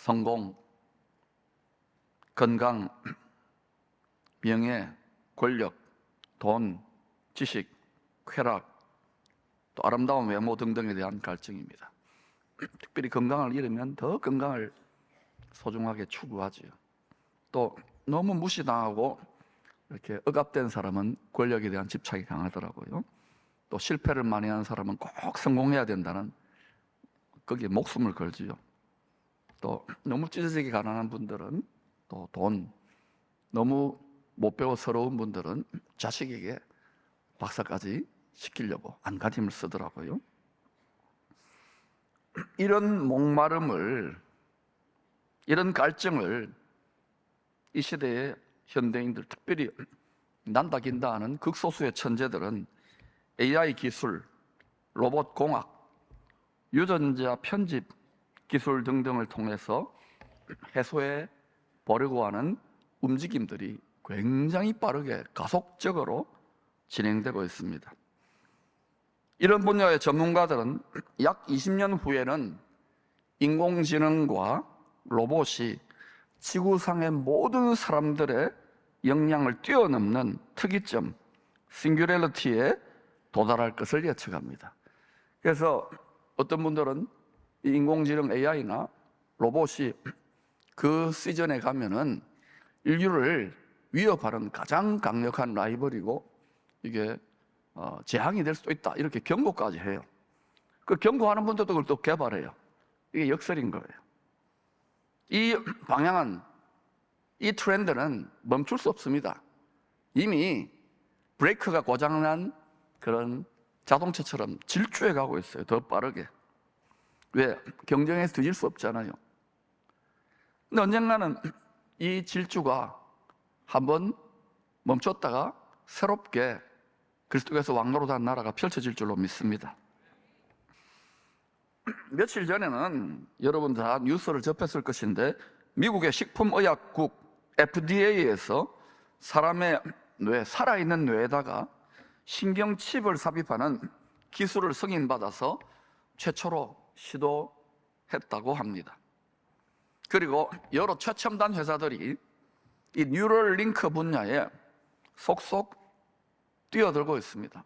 성공, 건강, 명예, 권력, 돈, 지식, 쾌락, 또 아름다운 외모 등등에 대한 갈증입니다. 특별히 건강을 잃으면 더 건강을 소중하게 추구하지요. 또 너무 무시당하고 이렇게 억압된 사람은 권력에 대한 집착이 강하더라고요. 또 실패를 많이 하는 사람은 꼭 성공해야 된다는 거기에 목숨을 걸지요. 또 너무 찢어지게 가난한 분들은 또 돈, 너무 못 배워 서러운 분들은 자식에게 박사까지 시키려고 안간힘을 쓰더라고요. 이런 목마름을, 이런 갈증을 이 시대의 현대인들, 특별히 난다 긴다 하는 극소수의 천재들은 AI 기술, 로봇 공학, 유전자 편집 기술 등등을 통해서 해소해 보려고 하는 움직임들이 굉장히 빠르게 가속적으로 진행되고 있습니다. 이런 분야의 전문가들은 약 20년 후에는 인공지능과 로봇이 지구상의 모든 사람들의 역량을 뛰어넘는 특이점, 싱귤레리티에 도달할 것을 예측합니다. 그래서 어떤 분들은 이 인공지능 AI나 로봇이 그 시즌에 가면은 인류를 위협하는 가장 강력한 라이벌이고 이게 재앙이 될 수도 있다, 이렇게 경고까지 해요. 그 경고하는 분들도 그걸 또 개발해요. 이게 역설인 거예요. 이 방향은, 이 트렌드는 멈출 수 없습니다. 이미 브레이크가 고장난 그런 자동차처럼 질주해 가고 있어요. 더 빠르게. 왜? 경쟁에서 뒤질 수 없잖아요. 근데 언젠가는 이 질주가 한번 멈췄다가 새롭게 그리스도께서 왕노릇한 나라가 펼쳐질 줄로 믿습니다. 며칠 전에는 여러분 다 뉴스를 접했을 것인데 미국의 식품의약국 FDA에서 사람의 뇌, 살아있는 뇌에다가 신경칩을 삽입하는 기술을 승인받아서 최초로 시도했다고 합니다. 그리고 여러 최첨단 회사들이 이 뉴럴링크 분야에 속속 뛰어들고 있습니다.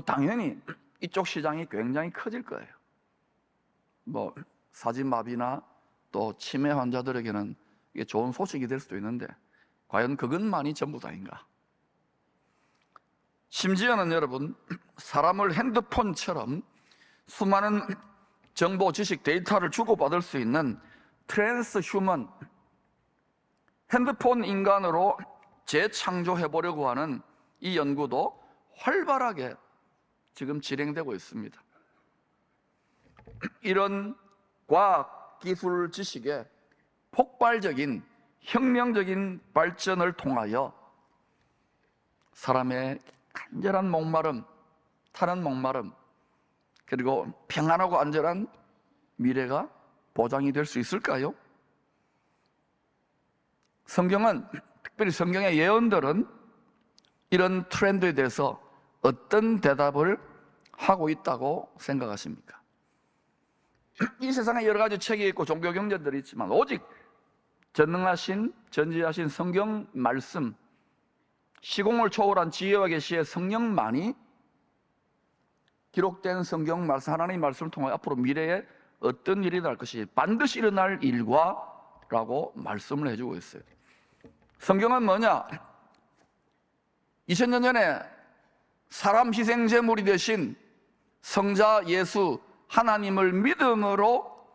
당연히 이쪽 시장이 굉장히 커질 거예요. 사진마비나 또 치매 환자들에게는 이게 좋은 소식이 될 수도 있는데 과연 그것만이 전부 다인가? 심지어는 여러분, 사람을 핸드폰처럼 수많은 정보, 지식, 데이터를 주고받을 수 있는 트랜스휴먼, 핸드폰 인간으로 재창조해 보려고 하는 이 연구도 활발하게 지금 진행되고 있습니다. 이런 과학, 기술, 지식의 폭발적인, 혁명적인 발전을 통하여 사람의 간절한 목마름, 타는 목마름, 그리고 평안하고 안전한 미래가 보장이 될 수 있을까요? 성경은, 특별히 성경의 예언들은 이런 트렌드에 대해서 어떤 대답을 하고 있다고 생각하십니까? 이 세상에 여러 가지 책이 있고 종교 경전들이 있지만 오직 전능하신, 전지하신 성경 말씀, 시공을 초월한 지혜와 계시의 성령만이 기록된 성경 말씀, 하나님의 말씀을 통해 앞으로 미래에 어떤 일이 날 것이 반드시 일어날 일과라고 말씀을 해주고 있어요. 성경은 뭐냐? 2000년 전에 사람 희생 제물이 되신 성자 예수 하나님을 믿음으로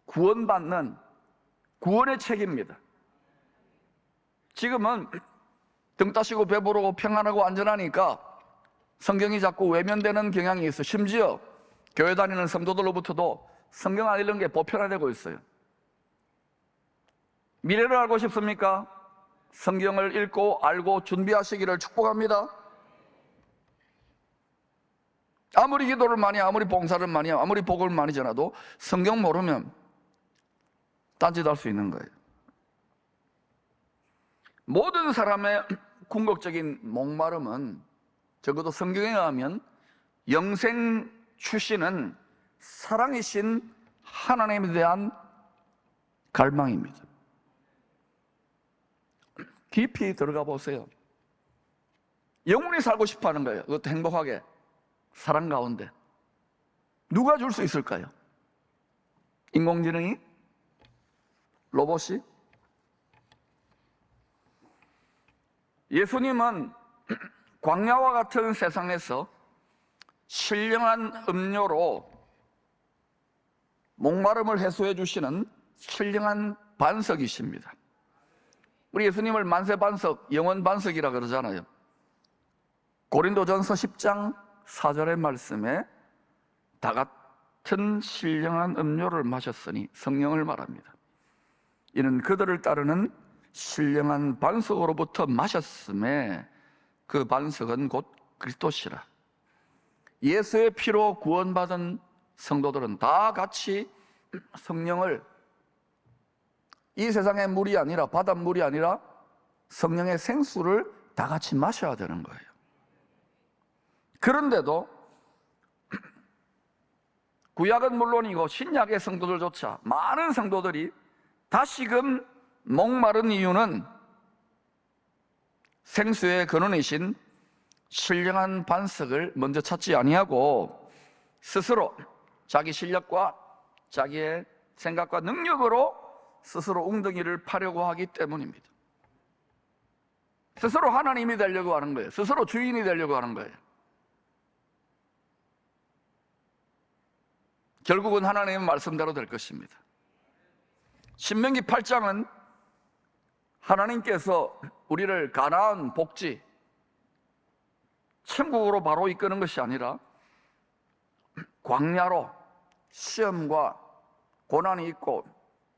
구원받는 구원의 책입니다. 지금은 등 따시고 배부르고 평안하고 안전하니까 성경이 자꾸 외면되는 경향이 있어. 심지어 교회 다니는 성도들로부터도 성경 안 읽는 게 보편화되고 있어요. 미래를 알고 싶습니까? 성경을 읽고 알고 준비하시기를 축복합니다. 아무리 기도를 많이, 아무리 봉사를 많이, 아무리 복을 많이 전해도 성경 모르면 딴짓할 수 있는 거예요. 모든 사람의 궁극적인 목마름은 적어도 성경에 의하면 영생 출신은 사랑이신 하나님에 대한 갈망입니다. 깊이 들어가 보세요. 영원히 살고 싶어 하는 거예요. 그것도 행복하게, 사랑 가운데. 누가 줄 수 있을까요? 인공지능이? 로봇이? 예수님은 광야와 같은 세상에서 신령한 음료로 목마름을 해소해 주시는 신령한 반석이십니다. 우리 예수님을 만세반석, 영원반석이라 그러잖아요. 고린도전서 10장 4절의 말씀에 다 같은 신령한 음료를 마셨으니 성령을 말합니다. 이는 그들을 따르는 신령한 반석으로부터 마셨음에 그 반석은 곧 그리스도시라. 예수의 피로 구원받은 성도들은 다 같이 성령을, 이 세상의 물이 아니라, 바닷물이 아니라 성령의 생수를 다 같이 마셔야 되는 거예요. 그런데도 구약은 물론이고 신약의 성도들조차, 많은 성도들이 다시금 목마른 이유는 생수의 근원이신 신령한 반석을 먼저 찾지 아니하고 스스로 자기 실력과 자기의 생각과 능력으로 스스로 웅덩이를 파려고 하기 때문입니다. 스스로 하나님이 되려고 하는 거예요. 스스로 주인이 되려고 하는 거예요. 결국은 하나님의 말씀대로 될 것입니다. 신명기 8장은 하나님께서 우리를 가나안 복지, 천국으로 바로 이끄는 것이 아니라 광야로 시험과 고난이 있고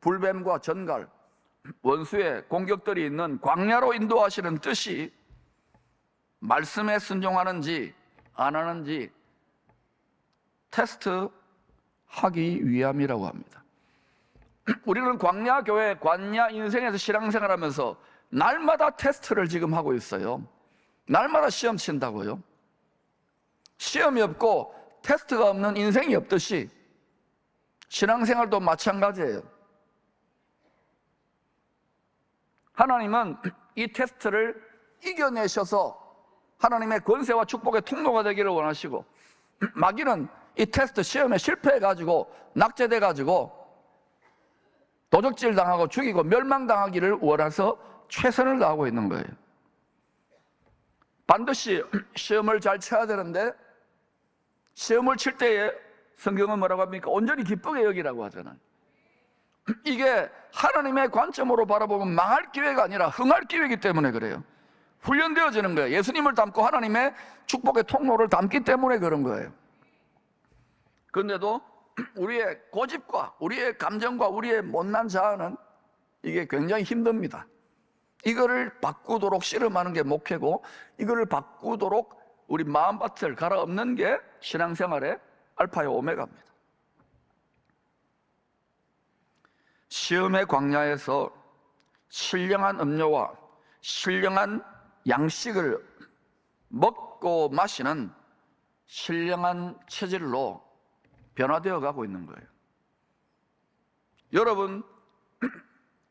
불뱀과 전갈, 원수의 공격들이 있는 광야로 인도하시는 뜻이 말씀에 순종하는지 안 하는지 테스트하기 위함이라고 합니다. 우리는 광야 교회, 광야 인생에서 신앙생활하면서 날마다 테스트를 지금 하고 있어요. 날마다 시험 친다고요. 시험이 없고 테스트가 없는 인생이 없듯이 신앙생활도 마찬가지예요. 하나님은 이 테스트를 이겨내셔서 하나님의 권세와 축복의 통로가 되기를 원하시고, 마귀는 이 테스트 시험에 실패해가지고 낙제돼가지고 도적질 당하고 죽이고 멸망당하기를 원해서 최선을 다하고 있는 거예요. 반드시 시험을 잘 쳐야 되는데, 시험을 칠 때에 성경은 뭐라고 합니까? 온전히 기쁘게 여기라고 하잖아요. 이게 하나님의 관점으로 바라보면 망할 기회가 아니라 흥할 기회이기 때문에 그래요. 훈련되어지는 거예요. 예수님을 닮고 하나님의 축복의 통로를 닮기 때문에 그런 거예요. 그런데도 우리의 고집과 우리의 감정과 우리의 못난 자아는 이게 굉장히 힘듭니다. 이거를 바꾸도록 씨름하는 게 목회고, 이거를 바꾸도록 우리 마음밭을 갈아엎는 게 신앙생활의 알파요 오메가입니다. 시험의 광야에서 신령한 음료와 신령한 양식을 먹고 마시는 신령한 체질로 변화되어 가고 있는 거예요. 여러분,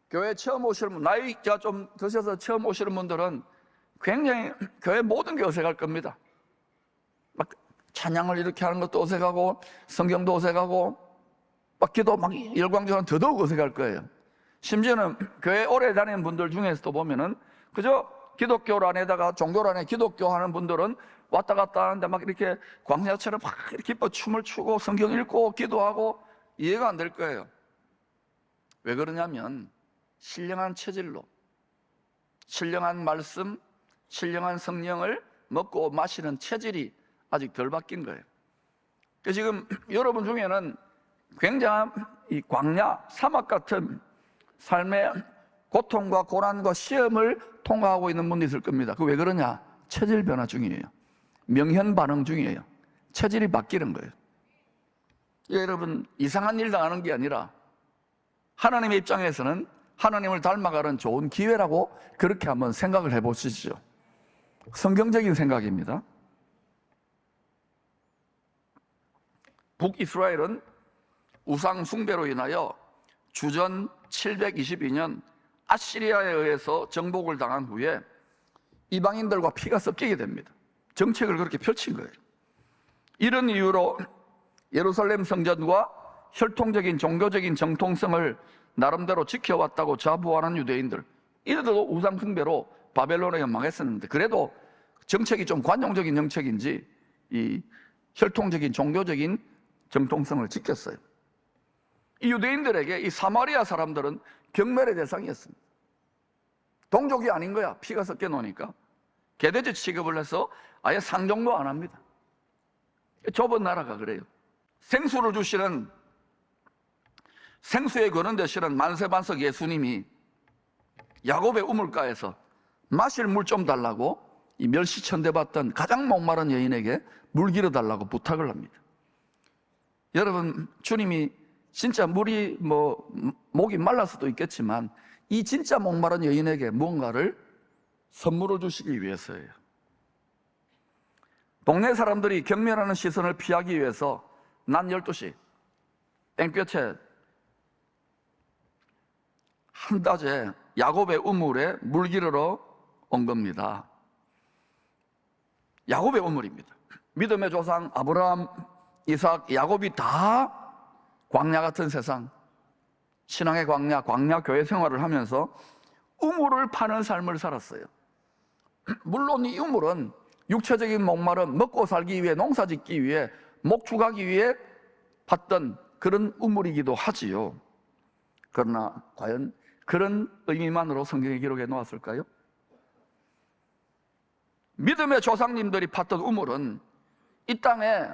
교회 처음 오시는 분, 나이가 좀 드셔서 처음 오시는 분들은 굉장히 교회 모든 게 어색할 겁니다. 막 찬양을 이렇게 하는 것도 어색하고 성경도 어색하고 막 기도 막 열광적으로 더더욱 어색할 거예요. 심지어는 교회 오래 다니는 분들 중에서도 보면은 그저 기독교 안에다가 종교 안에 기독교 하는 분들은 왔다 갔다 하는데 막 이렇게 광야처럼 막 이렇게 기뻐 춤을 추고 성경 읽고 기도하고 이해가 안 될 거예요. 왜 그러냐면 신령한 체질로 신령한 말씀, 신령한 성령을 먹고 마시는 체질이 아직 덜 바뀐 거예요. 지금 여러분 중에는 굉장한 이 광야, 사막 같은 삶의 고통과 고난과 시험을 통과하고 있는 분이 있을 겁니다. 그 왜 그러냐? 체질 변화 중이에요. 명현 반응 중이에요. 체질이 바뀌는 거예요. 여러분, 이상한 일 당하는 게 아니라 하나님의 입장에서는 하나님을 닮아가는 좋은 기회라고 그렇게 한번 생각을 해보시죠. 성경적인 생각입니다. 북이스라엘은 우상 숭배로 인하여 주전 722년 아시리아에 의해서 정복을 당한 후에 이방인들과 피가 섞이게 됩니다. 정책을 그렇게 펼친 거예요. 이런 이유로 예루살렘 성전과 혈통적인 종교적인 정통성을 나름대로 지켜왔다고 자부하는 유대인들, 이들도 우상 숭배로 바벨론에 망했었는데, 그래도 정책이 좀 관용적인 정책인지 이 혈통적인 종교적인 정통성을 지켰어요. 이 유대인들에게 이 사마리아 사람들은 경멸의 대상이었습니다. 동족이 아닌 거야, 피가 섞여 놓으니까. 개돼지 취급을 해서 아예 상종도 안 합니다. 좁은 나라가 그래요. 생수를 주시는, 생수의 근원 되시는 만세반석 예수님이 야곱의 우물가에서 마실 물 좀 달라고 이 멸시천대 받던 가장 목마른 여인에게 물 길어 달라고 부탁을 합니다. 여러분, 주님이 진짜 물이 목이 말랄 수도 있겠지만 이 진짜 목마른 여인에게 무언가를 선물을 주시기 위해서예요. 동네 사람들이 경멸하는 시선을 피하기 위해서 낮 12시 땡볕에 한낮에 야곱의 우물에 물 기르러 온 겁니다. 야곱의 우물입니다. 믿음의 조상 아브라함, 이삭, 야곱이 다 광야 같은 세상, 신앙의 광야 교회 생활을 하면서 우물을 파는 삶을 살았어요. 물론 이 우물은 육체적인 목마름, 먹고 살기 위해, 농사 짓기 위해, 목축하기 위해 팠던 그런 우물이기도 하지요. 그러나 과연 그런 의미만으로 성경에 기록해 놓았을까요? 믿음의 조상님들이 팠던 우물은 이 땅에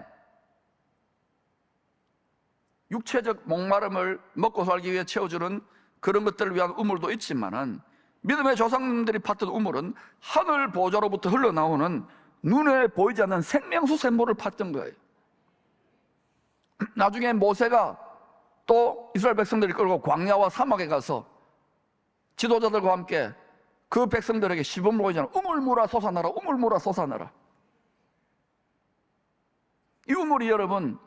육체적 목마름을 먹고 살기 위해 채워주는 그런 것들을 위한 우물도 있지만은, 믿음의 조상님들이 팠던 우물은 하늘 보좌로부터 흘러나오는 눈에 보이지 않는 생명수 샘물을 팠던 거예요. 나중에 모세가 또 이스라엘 백성들이 끌고 광야와 사막에 가서 지도자들과 함께 그 백성들에게 시범을 보이잖아요. 우물물아 솟아나라, 우물물아 솟아나라. 이 우물이 여러분,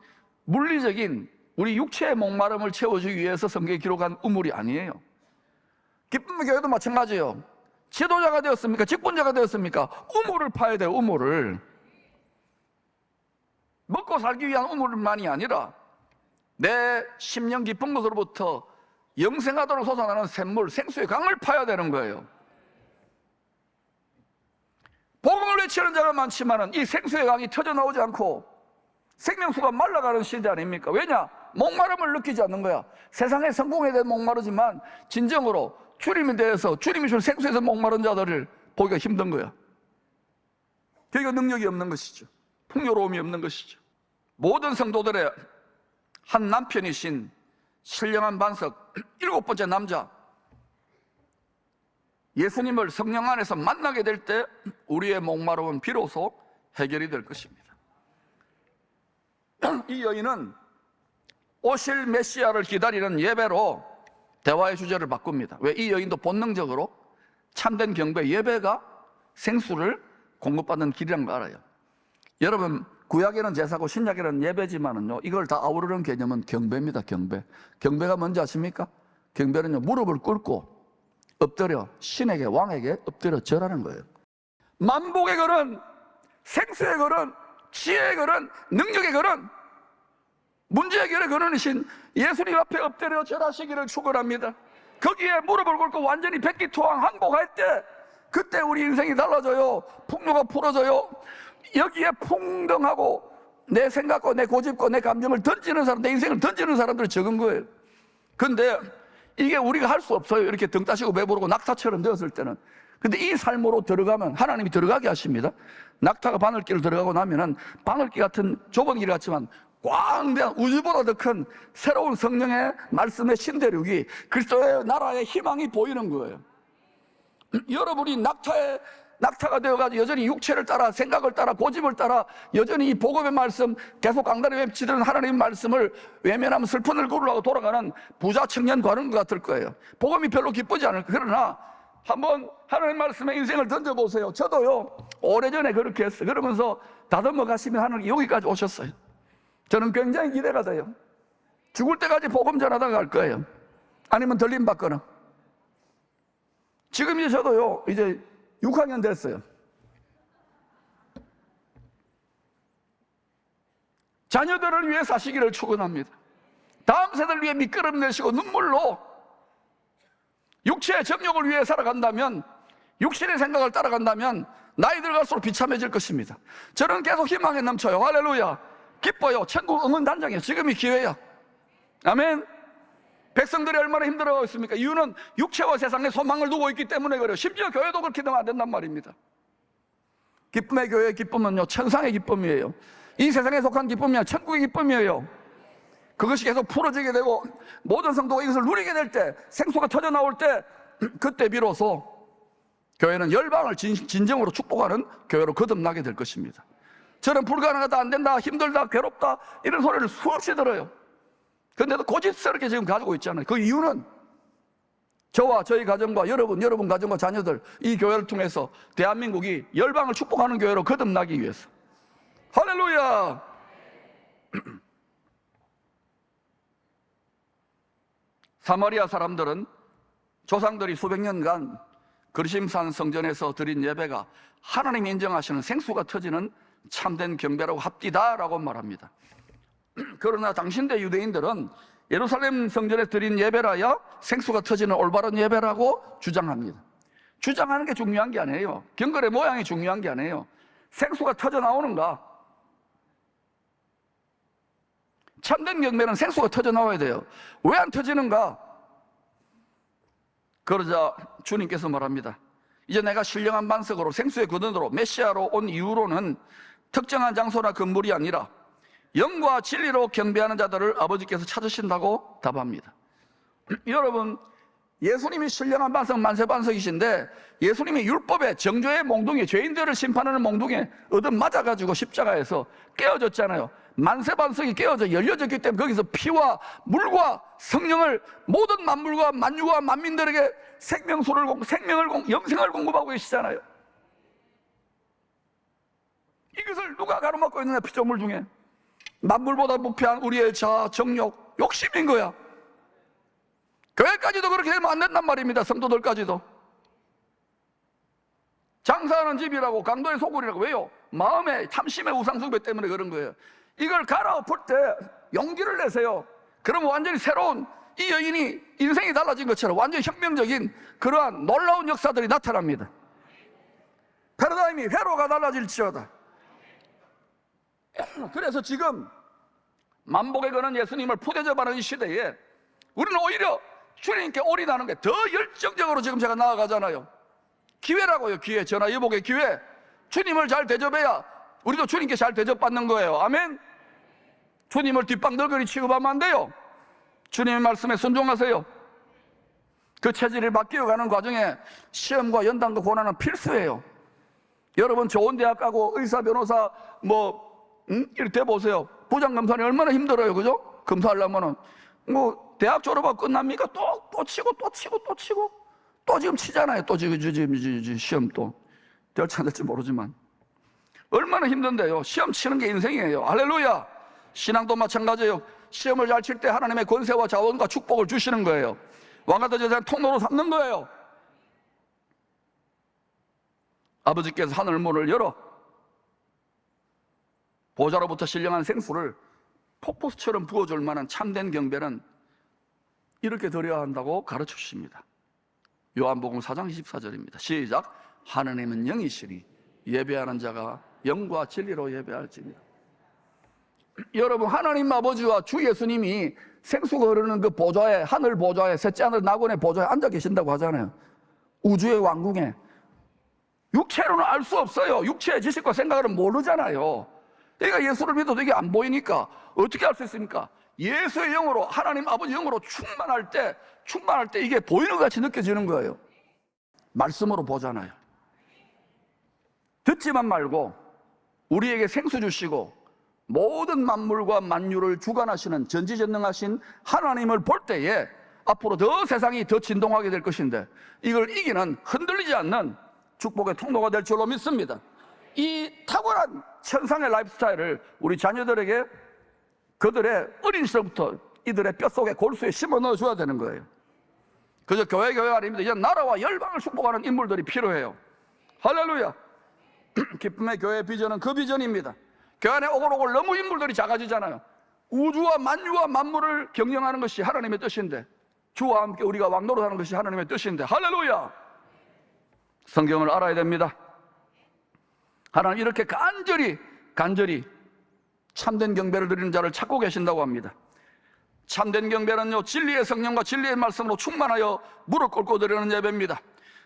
물리적인 우리 육체의 목마름을 채워주기 위해서 성경에 기록한 우물이 아니에요. 기쁨의 교회도 마찬가지예요. 지도자가 되었습니까? 직분자가 되었습니까? 우물을 파야 돼요. 우물을. 먹고 살기 위한 우물만이 아니라 내 심령 깊은 곳으로부터 영생하도록 솟아나는 샘물, 생수의 강을 파야 되는 거예요. 복음을 외치는 자가 많지만 이 생수의 강이 터져 나오지 않고 생명수가 말라가는 시대 아닙니까? 왜냐? 목마름을 느끼지 않는 거야. 세상의 성공에 대해 목마르지만 진정으로 주님에 대해서, 주님이 준 생수에서 목마른 자들을 보기가 힘든 거야. 그러니까 능력이 없는 것이죠. 풍요로움이 없는 것이죠. 모든 성도들의 한 남편이신 신령한 반석 7번째 남자 예수님을 성령 안에서 만나게 될 때 우리의 목마름은 비로소 해결이 될 것입니다. 이 여인은 오실 메시아를 기다리는 예배로 대화의 주제를 바꿉니다. 왜? 이 여인도 본능적으로 참된 경배, 예배가 생수를 공급받는 길이라는 걸 알아요. 여러분, 구약에는 제사고 신약에는 예배지만은요, 이걸 다 아우르는 개념은 경배입니다. 경배가 뭔지 아십니까? 경배는요, 무릎을 꿇고 엎드려 신에게, 왕에게 엎드려 절하는 거예요. 만복의 걸은, 생수의 걸은, 지혜의 걸은, 능력의 걸은, 문제 해결의 근원이신 예수님 앞에 엎드려 절하시기를 축원합니다. 거기에 무릎을 꿇고 완전히 백기토항 항복할 때, 그때 우리 인생이 달라져요. 풍요가 풀어져요. 여기에 풍덩하고 내 생각과 내 고집과 내 감정을 던지는 사람, 내 인생을 던지는 사람들이 적은 거예요. 근데 이게 우리가 할 수 없어요. 이렇게 등 따시고 배부르고 낙타처럼 되었을 때는. 근데 이 삶으로 들어가면 하나님이 들어가게 하십니다. 낙타가 바늘길을 들어가고 나면은 바늘길 같은 좁은 길 같지만 광대한 우주보다 더 큰 새로운 성령의 말씀의 신대륙이 그리스도의 나라의 희망이 보이는 거예요. 여러분이 낙타가 되어가지고 여전히 육체를 따라, 생각을 따라, 고집을 따라 여전히 이 복음의 말씀 계속 강단에 외치는 하나님의 말씀을 외면하면 슬픈 얼굴로 하고 돌아가는 부자 청년 과는 것 같을 거예요. 복음이 별로 기쁘지 않을 거예요. 그러나 한번 하나님의 말씀에 인생을 던져보세요. 저도요, 오래전에 그렇게 했어요. 그러면서 다듬어 가시면 하나님이 여기까지 오셨어요. 저는 굉장히 기대가 돼요. 죽을 때까지 복음 전하다가 갈 거예요. 아니면 들림 받거나. 지금 이제 저도요, 이제 6학년 됐어요. 자녀들을 위해 사시기를 축원합니다. 다음 세대를 위해 밑거름 내시고 눈물로 육체의 정욕을 위해 살아간다면, 육신의 생각을 따라간다면 나이 들어갈수록 비참해질 것입니다. 저는 계속 희망에 넘쳐요. 할렐루야. 기뻐요. 천국 응원단장이에요. 지금이 기회야. 아멘. 백성들이 얼마나 힘들어하고 있습니까? 이유는 육체와 세상에 소망을 두고 있기 때문에 그래요. 심지어 교회도 그렇게 되면 안 된단 말입니다. 기쁨의 교회의 기쁨은요, 천상의 기쁨이에요. 이 세상에 속한 기쁨이 아니라 천국의 기쁨이에요. 그것이 계속 풀어지게 되고 모든 성도가 이것을 누리게 될 때, 생수가 터져 나올 때, 그때 비로소 교회는 열방을 진정으로 축복하는 교회로 거듭나게 될 것입니다. 저는 불가능하다, 안 된다, 힘들다, 괴롭다 이런 소리를 수없이 들어요. 그런데도 고집스럽게 지금 가지고 있잖아요. 그 이유는 저와 저희 가정과 여러분 가정과 자녀들, 이 교회를 통해서 대한민국이 열방을 축복하는 교회로 거듭나기 위해서. 할렐루야. 사마리아 사람들은 조상들이 수백 년간 그리심산 성전에서 드린 예배가 하나님이 인정하시는 생수가 터지는 참된 경배라고 합디다라고 말합니다. 그러나 당신대 유대인들은 예루살렘 성전에 드린 예배라야 생수가 터지는 올바른 예배라고 주장합니다. 주장하는 게 중요한 게 아니에요. 경건의 모양이 중요한 게 아니에요. 생수가 터져 나오는가? 참된 경배는 생수가 터져 나와야 돼요. 왜 안 터지는가? 그러자 주님께서 말합니다. 이제 내가 신령한 반석으로 생수의 근원으로 메시아로 온 이후로는 특정한 장소나 건물이 아니라 영과 진리로 경배하는 자들을 아버지께서 찾으신다고 답합니다. 여러분, 예수님이 신령한 반석, 만세 반석이신데 예수님이 율법의 정죄의 몽둥이, 죄인들을 심판하는 몽둥이에 얻어 맞아가지고 십자가에서 깨어졌잖아요. 만세 반석이 깨어져 열려졌기 때문에 거기서 피와 물과 성령을 모든 만물과 만유와 만민들에게 영생을 공급하고 계시잖아요. 이것을 누가 가로막고 있느냐? 피조물 중에 만물보다 부패한 우리의 자아, 정욕, 욕심인 거야. 교회까지도 그렇게 되면 안 된단 말입니다. 성도들까지도. 장사하는 집이라고, 강도의 소굴이라고. 왜요? 마음의 탐심의 우상숭배 때문에 그런 거예요. 이걸 갈아엎을 때 용기를 내세요. 그러면 완전히 새로운, 이 여인이 인생이 달라진 것처럼 완전히 혁명적인 그러한 놀라운 역사들이 나타납니다. 패러다임이 회로가 달라질지어다. 그래서 지금 만복에 거는 예수님을 푸대접하는 이 시대에 우리는 오히려 주님께 올인하는 게 더 열정적으로 지금 제가 나아가잖아요. 기회라고요. 기회. 전화 여복의 기회. 주님을 잘 대접해야 우리도 주님께 잘 대접받는 거예요. 아멘. 주님을 뒷방들거리 취급하면 안 돼요. 주님의 말씀에 순종하세요. 그 체질을 바뀌어가는 과정에 시험과 연단과 고난은 필수예요. 여러분 좋은 대학 가고 의사, 변호사 이렇게 보세요. 부장검사는 얼마나 힘들어요. 그죠? 검사하려면은 대학 졸업하고 끝납니까? 또 치고 또 지금 치잖아요. 또 지금 시험 또 될지 안 될지 모르지만 얼마나 힘든데요. 시험 치는 게 인생이에요. 할렐루야. 신앙도 마찬가지예요. 시험을 잘 칠 때 하나님의 권세와 자원과 축복을 주시는 거예요. 왕같은 제사를 통로로 삼는 거예요. 아버지께서 하늘 문을 열어 보좌로부터 신령한 생수를 폭포수처럼 부어줄 만한 참된 경배는 이렇게 드려야 한다고 가르쳐 주십니다. 요한복음 4장 24절입니다. 시작. 하나님은 영이시니 예배하는 자가 영과 진리로 예배할지니라. 여러분, 하나님 아버지와 주 예수님이 생수가 흐르는 그 보좌에, 하늘 보좌에, 셋째 하늘 낙원의 보좌에 앉아 계신다고 하잖아요. 우주의 왕궁에. 육체로는 알 수 없어요. 육체의 지식과 생각을 모르잖아요. 내가 예수를 믿어도 이게 안 보이니까 어떻게 알 수 있습니까? 예수의 영으로, 하나님 아버지 영으로 충만할 때 이게 보이는 것 같이 느껴지는 거예요. 말씀으로 보잖아요. 듣지만 말고 우리에게 생수 주시고 모든 만물과 만유를 주관하시는 전지전능하신 하나님을 볼 때에 앞으로 더 세상이 더 진동하게 될 것인데 이걸 이기는 흔들리지 않는 축복의 통로가 될 줄로 믿습니다. 이 탁월한 천상의 라이프 스타일을 우리 자녀들에게 그들의 어린 시절부터 이들의 뼛속에 골수에 심어 넣어줘야 되는 거예요. 그저 교회가 아닙니다. 이제 나라와 열방을 축복하는 인물들이 필요해요. 할렐루야. 기쁨의 교회 비전은 그 비전입니다. 교회 안에 오글오글 너무 인물들이 작아지잖아요. 우주와 만유와 만물을 경영하는 것이 하나님의 뜻인데, 주와 함께 우리가 왕노릇하는 것이 하나님의 뜻인데, 할렐루야. 성경을 알아야 됩니다. 하나님 이렇게 간절히 참된 경배를 드리는 자를 찾고 계신다고 합니다. 참된 경배는요, 진리의 성령과 진리의 말씀으로 충만하여 무릎 꿇고 드리는 예배입니다.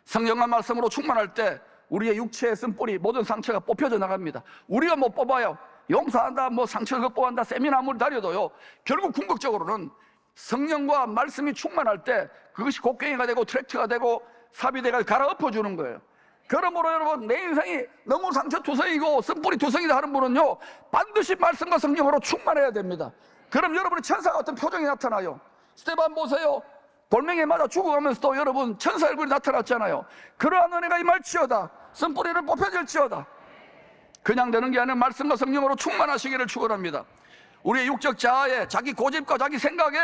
성령과 말씀으로 충만할 때 우리의 육체의 쓴뿌리, 모든 상처가 뽑혀져 나갑니다. 우리가 못 뽑아요. 용서한다, 상처 극복한다, 세미나 아무리 다려도요, 결국 궁극적으로는 성령과 말씀이 충만할 때 그것이 곡괭이가 되고 트랙트가 되고 삽이 돼가 갈아엎어주는 거예요. 그러므로 여러분, 내 인생이 너무 상처투성이고 쓴뿌리 투성이다 하는 분은요, 반드시 말씀과 성령으로 충만해야 됩니다. 그럼 여러분의 천사 같은 표정이 나타나요. 스데반 보세요. 돌멩이에 맞아 죽어가면서도 여러분 천사 얼굴이 나타났잖아요. 그러한 은혜가 임할지어다. 쓴뿌리를 뽑혀질지어다. 그냥 되는 게 아니라 말씀과 성령으로 충만하시기를 축원합니다. 우리의 육적 자아에, 자기 고집과 자기 생각에,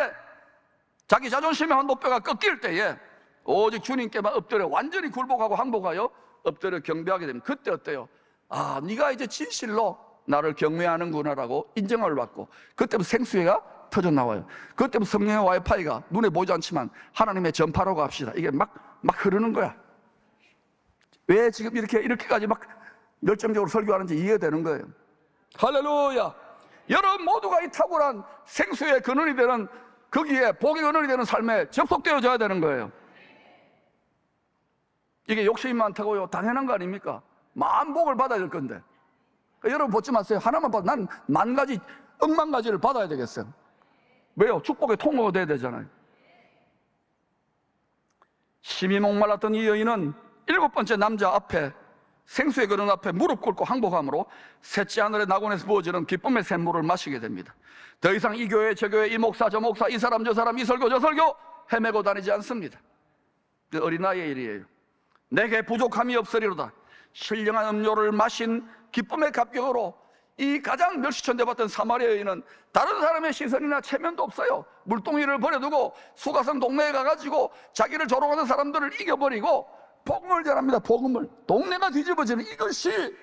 자기 자존심의 한 노뼈가 꺾일 때에 오직 주님께만 엎드려 완전히 굴복하고 항복하여 엎드려 경배하게 되면, 그때 어때요? 아, 네가 이제 진실로 나를 경외하는구나라고 인정을 받고, 그때부터 생수회가 터져 나와요. 그때부터 성령의 와이파이가 눈에 보이지 않지만 하나님의 전파로가 합시다. 이게 막 흐르는 거야. 왜 지금 이렇게까지 막 열정적으로 설교하는지 이해되는 거예요. 할렐루야. 여러분 모두가 이 탁월한 생수의 근원이 되는, 거기에 복의 근원이 되는 삶에 접속되어져야 되는 거예요. 이게 욕심이 많다고요? 당연한 거 아닙니까? 만복을 받아야 될 건데. 여러분 보지 마세요. 하나만 봐도 난 10,000가지, 10,000가지를 받아야 되겠어요. 왜요? 축복의 통로가 돼야 되잖아요. 심히 목말랐던 이 여인은 7번째 남자 앞에, 생수의 그런 앞에 무릎 꿇고 항복함으로 셋째 하늘의 낙원에서 부어지는 기쁨의 샘물을 마시게 됩니다. 더 이상 이 교회 저 교회, 이 목사 저 목사, 이 사람 저 사람, 이 설교 저 설교 헤매고 다니지 않습니다. 그 어린아이의 일이에요. 내게 부족함이 없으리로다. 신령한 음료를 마신 기쁨의 감격으로 이 가장 멸시천대받던 사마리아 여인은 다른 사람의 시선이나 체면도 없어요. 물동이를 버려두고 수가성 동네에 가가지고 자기를 조롱하는 사람들을 이겨버리고 복음을 전합니다. 복음을. 동네가 뒤집어지는 이것이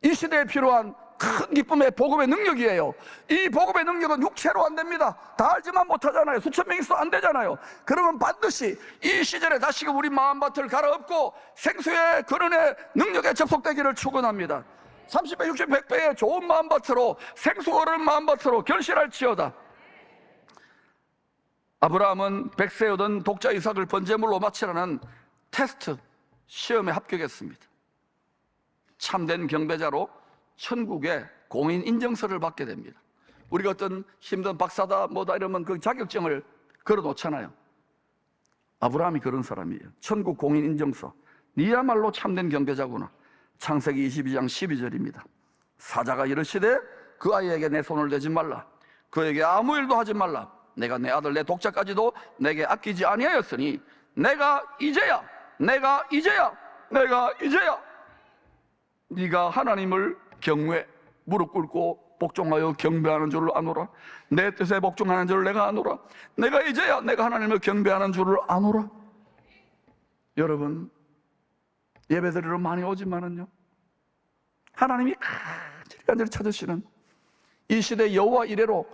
이 시대에 필요한 큰 기쁨의 복음의 능력이에요. 이 복음의 능력은 육체로 안 됩니다. 다 알지만 못하잖아요. 수천 명 있어도 안 되잖아요. 그러면 반드시 이 시절에 다시금 우리 마음밭을 갈아엎고 생수의 근원의 능력에 접속되기를 축원합니다. 30배, 60배, 100배의 좋은 마음밭으로, 생수 흐르는 마음밭으로 결실할지어다. 아브라함은 백세 얻은 독자 이삭을 번제물로 바치라는 테스트 시험에 합격했습니다. 참된 경배자로 천국의 공인 인정서를 받게 됩니다. 우리가 어떤 힘든 박사다 뭐다 이러면 그 자격증을 걸어 놓잖아요. 아브라함이 그런 사람이에요. 천국 공인 인정서. 니야말로 참된 경배자구나. 창세기 22장 12절입니다. 사자가 이르시되 그 아이에게 내 손을 대지 말라. 그에게 아무 일도 하지 말라. 내가 내 아들 내 독자까지도 내게 아끼지 아니하였으니 내가 이제야 네가 하나님을 경외, 무릎 꿇고 복종하여 경배하는 줄을 아노라. 내 뜻에 복종하는 줄을 내가 아노라. 내가 이제야 내가 하나님을 경배하는 줄을 아노라. 여러분 예배드리러 많이 오지만은요, 하나님이 간절히 찾으시는 이 시대 여호와 이래로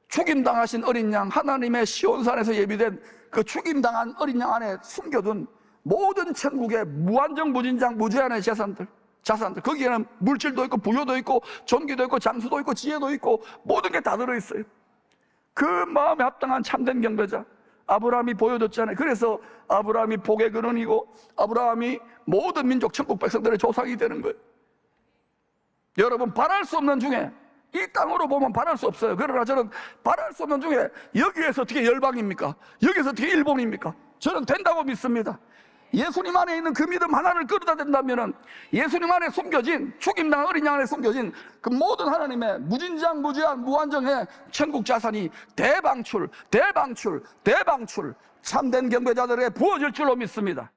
죽임당하신 어린 양, 하나님의 시온산에서 예비된 그 죽임당한 어린 양 안에 숨겨둔 모든 천국의 무한정 무진장 무제한의 자산들, 거기에는 물질도 있고 부여도 있고 존귀도 있고 장수도 있고 지혜도 있고 모든 게 다 들어있어요. 그 마음에 합당한 참된 경배자 아브라함이 보여줬잖아요. 그래서 아브라함이 복의 근원이고 아브라함이 모든 민족 천국 백성들의 조상이 되는 거예요. 여러분 바랄 수 없는 중에, 이 땅으로 보면 바랄 수 없어요. 그러나 저는 바랄 수 없는 중에 여기에서 어떻게 열방입니까? 여기서 어떻게 일본입니까? 저는 된다고 믿습니다. 예수님 안에 있는 그 믿음 하나를 끌어다 댄다면 예수님 안에 숨겨진, 죽임당한 어린 양 안에 숨겨진 그 모든 하나님의 무진장 무제한 무한정의 천국 자산이 대방출 참된 경배자들에게 부어질 줄로 믿습니다.